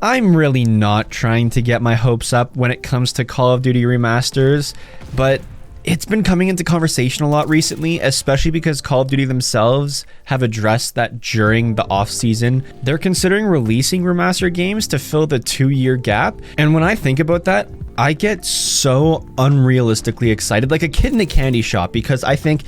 I'm really not trying to get my hopes up when it comes to Call of Duty remasters, but it's been coming into conversation a lot recently, especially because Call of Duty themselves have addressed that during the off-season, they're considering releasing remaster games to fill the 2-year gap. And when I think about that, I get so unrealistically excited, like a kid in a candy shop, because I think,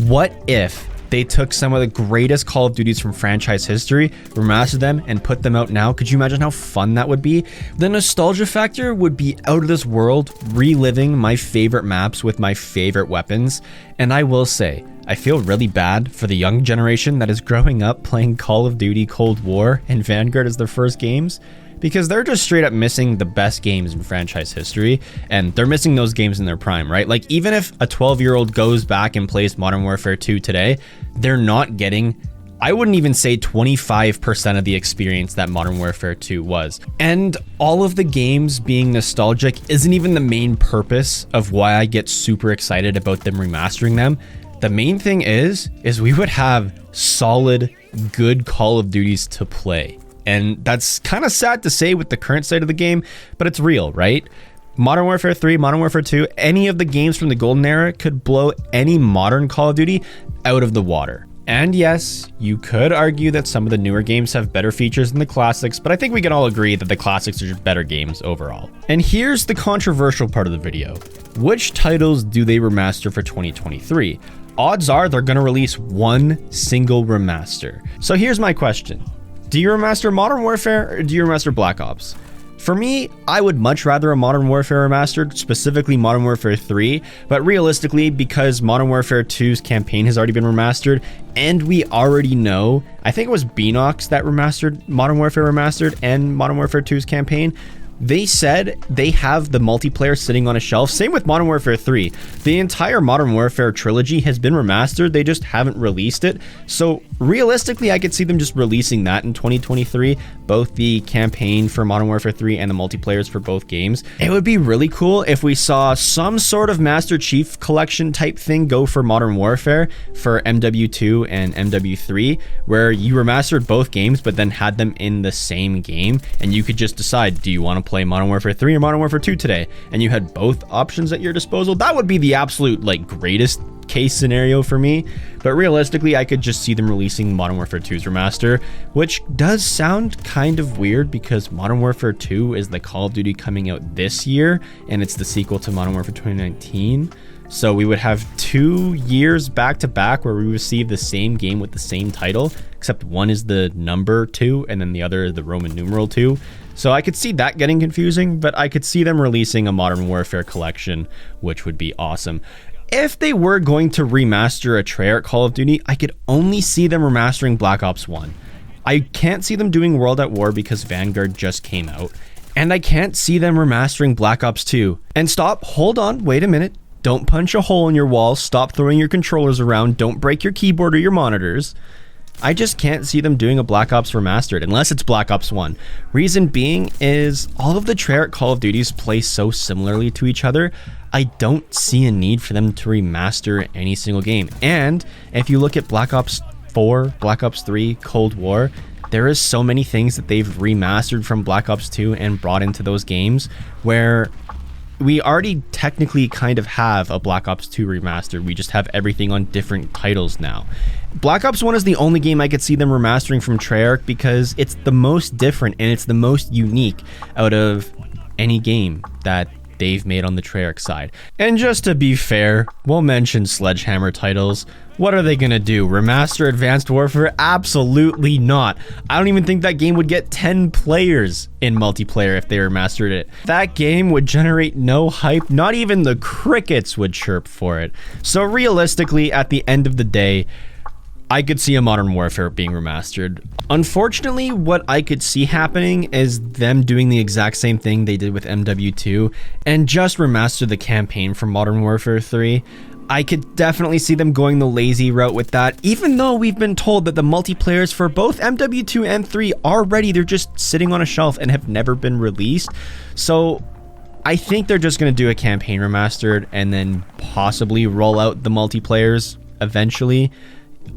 what if they took some of the greatest Call of Duties from franchise history, remastered them, and put them out now? Could you imagine how fun that would be? The nostalgia factor would be out of this world, reliving my favorite maps with my favorite weapons. And I will say, I feel really bad for the young generation that is growing up playing Call of Duty Cold War and Vanguard as their first games, because they're just straight up missing the best games in franchise history, and they're missing those games in their prime, right? Like, even if a 12-year-old goes back and plays Modern Warfare 2 today, they're not getting, I wouldn't even say 25% of the experience that Modern Warfare 2 was. And all of the games being nostalgic isn't even the main purpose of why I get super excited about them remastering them. The main thing is we would have solid, good Call of Duties to play. And that's kind of sad to say with the current state of the game, but it's real, right? Modern Warfare 3, Modern Warfare 2, any of the games from the golden era could blow any modern Call of Duty out of the water. And yes, you could argue that some of the newer games have better features than the classics, but I think we can all agree that the classics are just better games overall. And here's the controversial part of the video. Which titles do they remaster for 2023? Odds are they're going to release one single remaster. So here's my question. Do you remaster Modern Warfare or do you remaster Black Ops? For me, I would much rather a Modern Warfare remastered, specifically Modern Warfare 3, but realistically, because Modern Warfare 2's campaign has already been remastered, and we already know, I think it was Beanox that remastered Modern Warfare Remastered and Modern Warfare 2's campaign, they said they have the multiplayer sitting on a shelf. Same with Modern Warfare 3. The entire Modern Warfare trilogy has been remastered. They just haven't released it. So realistically, I could see them just releasing that in 2023, both the campaign for Modern Warfare 3 and the multiplayers for both games. It would be really cool if we saw some sort of Master Chief Collection type thing go for Modern Warfare for MW2 and MW3, where you remastered both games but then had them in the same game, and you could just decide, do you want to play Modern Warfare 3 or Modern Warfare 2 today? And you had both options at your disposal. That would be the absolute greatest case scenario for me. But realistically, I could just see them releasing Modern Warfare 2's remaster, which does sound kind of weird because Modern Warfare 2 is the Call of Duty coming out this year, and it's the sequel to Modern Warfare 2019. So we would have 2 years back to back where we receive the same game with the same title, except one is the number 2 and then the other is the Roman numeral 2. So I could see that getting confusing, but I could see them releasing a Modern Warfare collection, which would be awesome. If they were going to remaster a Treyarch Call of Duty, I could only see them remastering Black Ops 1. I can't see them doing World at War because Vanguard just came out. And I can't see them remastering Black Ops 2. And stop, hold on, wait a minute. Don't punch a hole in your wall. Stop throwing your controllers around. Don't break your keyboard or your monitors. I just can't see them doing a Black Ops remastered unless it's Black Ops 1. Reason being is all of the Treyarch Call of Duties play so similarly to each other. I don't see a need for them to remaster any single game. And if you look at Black Ops 4, Black Ops 3, Cold War, there is so many things that they've remastered from Black Ops 2 and brought into those games where we already technically kind of have a Black Ops 2 remastered. We just have everything on different titles now. Black Ops 1 is the only game I could see them remastering from Treyarch because it's the most different and it's the most unique out of any game that they've made on the Treyarch side. And just to be fair, we'll mention Sledgehammer titles. What are they gonna do? Remaster Advanced Warfare? Absolutely not. I don't even think that game would get 10 players in multiplayer if they remastered it. That game would generate no hype. Not even the crickets would chirp for it. So realistically, at the end of the day, I could see a Modern Warfare being remastered. Unfortunately, what I could see happening is them doing the exact same thing they did with MW2 and just remaster the campaign from Modern Warfare 3. I could definitely see them going the lazy route with that, even though we've been told that the multiplayers for both MW2 and 3 are ready. They're just sitting on a shelf and have never been released. So I think they're just going to do a campaign remastered and then possibly roll out the multiplayers eventually.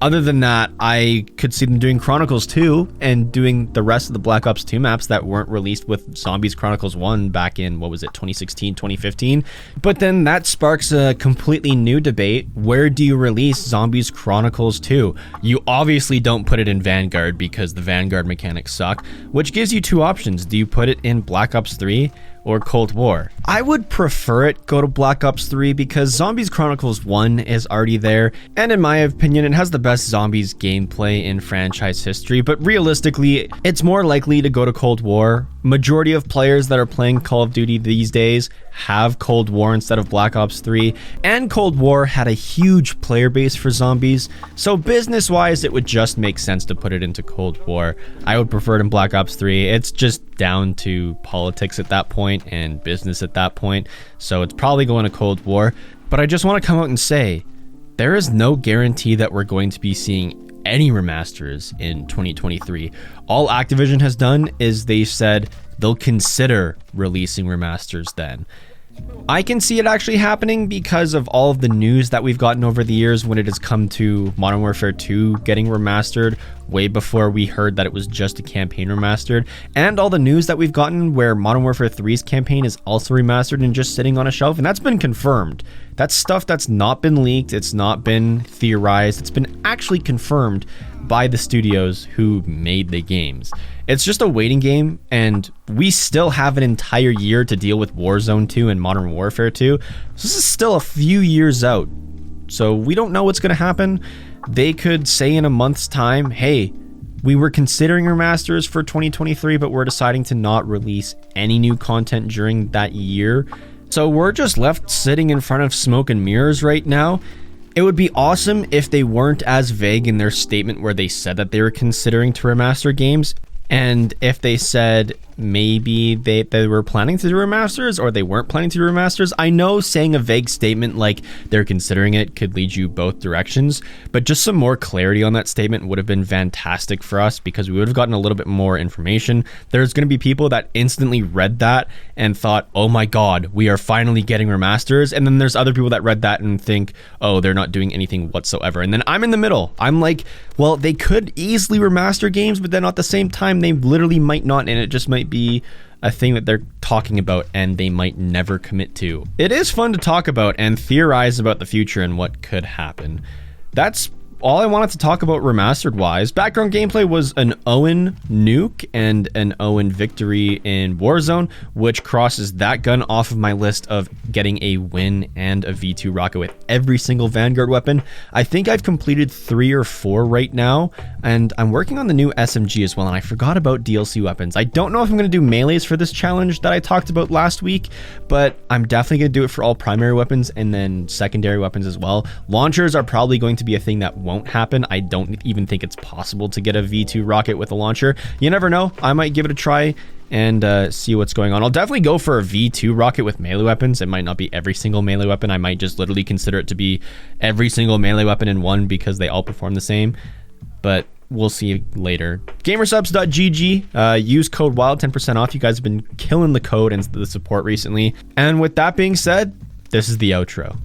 Other than that, I could see them doing Chronicles 2 and doing the rest of the Black Ops 2 maps that weren't released with Zombies Chronicles 1 back in, 2016, 2015. But then that sparks a completely new debate. Where do you release Zombies Chronicles 2? You obviously don't put it in Vanguard because the Vanguard mechanics suck, which gives you two options. Do you put it in Black Ops 3 or Cold War? I would prefer it go to Black Ops 3 because Zombies Chronicles 1 is already there, and in my opinion, it has the best zombies gameplay in franchise history, but realistically, it's more likely to go to Cold War. Majority of players that are playing Call of Duty these days have Cold War instead of Black Ops 3, and Cold War had a huge player base for zombies, so business-wise, it would just make sense to put it into Cold War. I would prefer it in Black Ops 3. It's just down to politics at that point and business at that point, so it's probably going to Cold War. But I just want to come out and say, there is no guarantee that we're going to be seeing any remasters in 2023. All Activision has done is they said they'll consider releasing remasters then. I can see it actually happening because of all of the news that we've gotten over the years when it has come to Modern Warfare 2 getting remastered way before we heard that it was just a campaign remastered, and all the news that we've gotten where Modern Warfare 3's campaign is also remastered and just sitting on a shelf, and that's been confirmed. That's stuff that's not been leaked, it's not been theorized, it's been actually confirmed by the studios who made the games. It's just a waiting game, and we still have an entire year to deal with Warzone 2 and Modern Warfare 2. So this is still a few years out. So we don't know what's going to happen. They could say in a month's time, hey, we were considering remasters for 2023, but we're deciding to not release any new content during that year. So we're just left sitting in front of smoke and mirrors right now. It would be awesome if they weren't as vague in their statement where they said that they were considering to remaster games. And if they said maybe they were planning to do remasters or they weren't planning to do remasters, I know saying a vague statement like they're considering it could lead you both directions, but just some more clarity on that statement would have been fantastic for us because we would have gotten a little bit more information. There's going to be people that instantly read that and thought, oh my god, we are finally getting remasters. And then there's other people that read that and think, oh, they're not doing anything whatsoever. And then I'm in the middle. I'm like, well, they could easily remaster games, but then at the same time, they literally might not, and it just might be a thing that they're talking about and they might never commit to. It is fun to talk about and theorize about the future and what could happen. That's all I wanted to talk about remastered wise. Background gameplay was an Owen nuke and an Owen victory in Warzone, which crosses that gun off of my list of getting a win and a V2 rocket with every single Vanguard weapon. I think I've completed 3 or 4 right now, and I'm working on the new SMG as well, and I forgot about DLC weapons. I don't know if I'm going to do melees for this challenge that I talked about last week, but I'm definitely going to do it for all primary weapons and then secondary weapons as well. Launchers are probably going to be a thing that won't happen. I don't even think it's possible to get a V2 rocket with a launcher. You never know. I might give it a try and see what's going on. I'll definitely go for a V2 rocket with melee weapons. It might not be every single melee weapon. I might just literally consider it to be every single melee weapon in one because they all perform the same. But we'll see later. Gamersubs.gg, use code WILD, 10% off. You guys have been killing the code and the support recently. And with that being said, this is the outro.